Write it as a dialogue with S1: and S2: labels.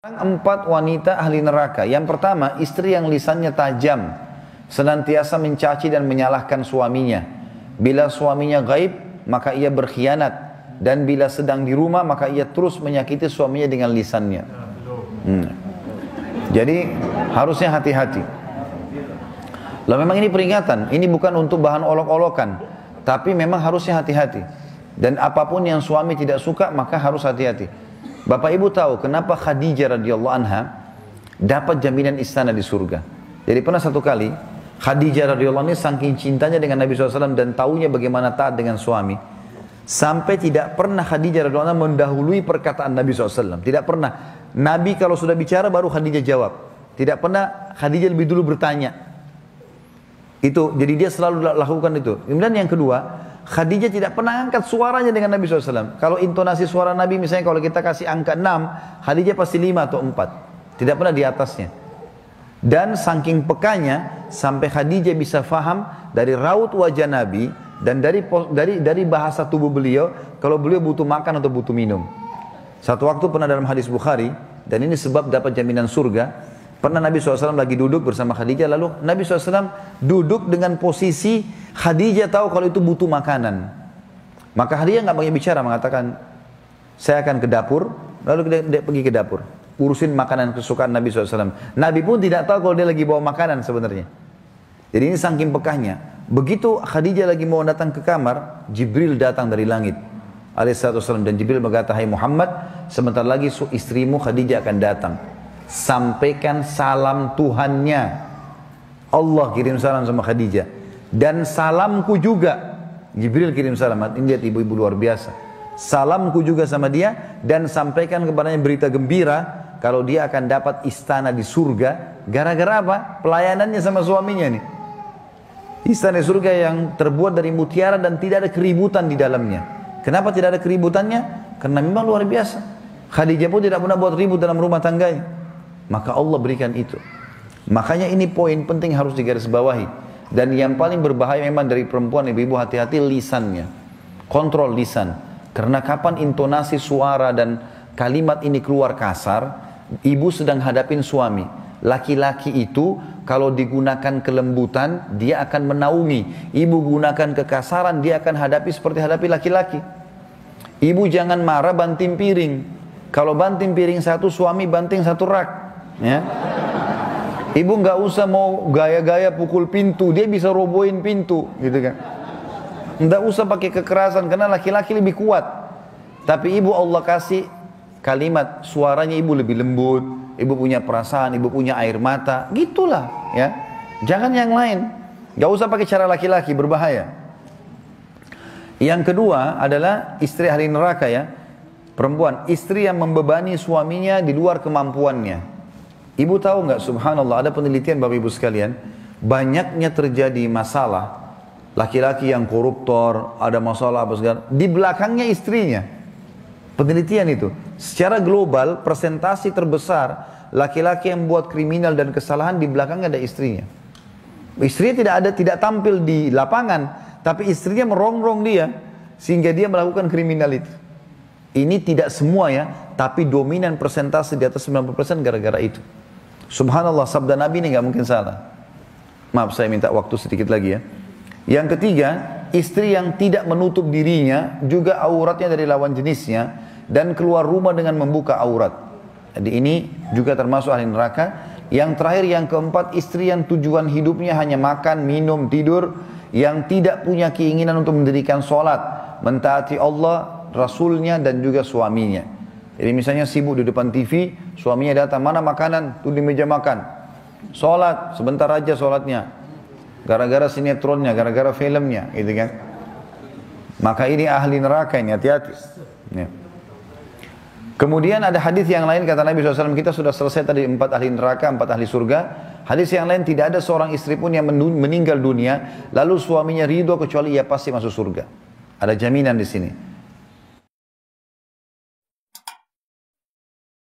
S1: Empat wanita ahli neraka. Yang pertama, istri yang lisannya tajam, senantiasa mencaci dan menyalahkan suaminya. Bila suaminya gaib, maka ia berkhianat, dan bila sedang di rumah, maka ia terus menyakiti suaminya dengan lisannya. Jadi harusnya hati-hati. Lalu memang ini peringatan, ini bukan untuk bahan olok-olokan, tapi memang harusnya hati-hati. Dan apapun yang suami tidak suka, maka harus hati-hati. Bapak Ibu tahu kenapa Khadijah radhiyallahu anha dapat jaminan istana di surga. Jadi pernah satu kali Khadijah radhiyallahu anha saking cintanya dengan Nabi SAW dan tahunya bagaimana taat dengan suami, sampai tidak pernah Khadijah radhiyallahu anha mendahului perkataan Nabi SAW. Tidak pernah. Nabi kalau sudah bicara baru Khadijah jawab. Tidak pernah Khadijah lebih dulu bertanya. Itu jadi dia selalu lakukan itu. Kemudian yang kedua, Khadijah tidak pernah angkat suaranya dengan Nabi SAW. Kalau intonasi suara Nabi misalnya kalau kita kasih angka 6, Khadijah pasti 5 atau 4. Tidak pernah di atasnya. Dan saking pekanya sampai Khadijah bisa faham dari raut wajah Nabi dan dari bahasa tubuh beliau kalau beliau butuh makan atau butuh minum. Satu waktu pernah dalam hadis Bukhari, dan ini sebab dapat jaminan surga. Pernah Nabi SAW lagi duduk bersama Khadijah, lalu Nabi SAW duduk dengan posisi Khadijah tahu kalau itu butuh makanan. Maka Khadijah nggak banyak bicara, mengatakan, saya akan ke dapur, lalu dia pergi ke dapur, urusin makanan kesukaan Nabi SAW. Nabi pun tidak tahu kalau dia lagi bawa makanan sebenarnya. Jadi ini saking pekahnya. Begitu Khadijah lagi mau datang ke kamar, Jibril datang dari langit, alaihissalam, dan Jibril berkata, hai Muhammad, sebentar lagi istrimu Khadijah akan datang. Sampaikan salam Tuhannya. Allah kirim salam sama Khadijah. Dan salamku juga. Jibril kirim salam. Ini lihat ibu-ibu luar biasa. Salamku juga sama dia. Dan sampaikan kepadanya berita gembira. Kalau dia akan dapat istana di surga. Gara-gara apa? Pelayanannya sama suaminya nih. Istana di surga yang terbuat dari mutiara dan tidak ada keributan di dalamnya. Kenapa tidak ada keributannya? Karena memang luar biasa. Khadijah pun tidak pernah buat ribut dalam rumah tangganya. Maka Allah berikan itu. Makanya ini poin penting harus digarisbawahi. Dan yang paling berbahaya memang dari perempuan, ibu-ibu hati-hati lisannya. Kontrol lisan. Karena kapan intonasi suara dan kalimat ini keluar kasar, ibu sedang hadapin suami. Laki-laki itu kalau digunakan kelembutan, dia akan menaungi. Ibu gunakan kekasaran, dia akan hadapi seperti hadapi laki-laki. Ibu jangan marah banting piring. Kalau banting piring satu, suami banting satu rak. Ya. Ibu nggak usah mau gaya-gaya pukul pintu, dia bisa robohin pintu, gitu kan. Nggak usah pakai kekerasan karena laki-laki lebih kuat. Tapi ibu Allah kasih kalimat, suaranya ibu lebih lembut, ibu punya perasaan, ibu punya air mata, gitulah, ya. Jangan yang lain. Nggak usah pakai cara laki-laki, berbahaya. Yang kedua adalah istri ahli neraka, ya. Perempuan, istri yang membebani suaminya di luar kemampuannya. Ibu tahu nggak, subhanallah, ada penelitian Bapak Ibu sekalian, banyaknya terjadi masalah, laki-laki yang koruptor, ada masalah apa segala, di belakangnya istrinya. Penelitian itu, secara global, persentasi terbesar, laki-laki yang buat kriminal dan kesalahan, di belakangnya ada istrinya. Istrinya tidak tampil di lapangan, tapi istrinya merongrong dia, sehingga dia melakukan kriminal itu. Ini tidak semua ya, tapi dominan persentase di atas 90% gara-gara itu. Subhanallah, sabda Nabi ini nggak mungkin salah. Maaf, saya minta waktu sedikit lagi ya. Yang ketiga, istri yang tidak menutup dirinya, juga auratnya dari lawan jenisnya, dan keluar rumah dengan membuka aurat. Jadi ini juga termasuk ahli neraka. Yang terakhir, yang keempat, istri yang tujuan hidupnya hanya makan, minum, tidur, yang tidak punya keinginan untuk mendirikan sholat, mentaati Allah, Rasulnya, dan juga suaminya. Jadi misalnya sibuk di depan TV, suaminya datang, mana makanan? Tuh di meja makan. Sholat, sebentar aja sholatnya. Gara-gara sinetronnya, gara-gara filmnya, gitu kan. Maka ini ahli neraka ini, hati-hati. Ya. Kemudian ada hadis yang lain, kata Nabi SAW, kita sudah selesai tadi 4 ahli neraka, 4 ahli surga. Hadis yang lain, tidak ada seorang istri pun yang meninggal dunia, lalu suaminya ridho kecuali ia pasti masuk surga. Ada jaminan di sini.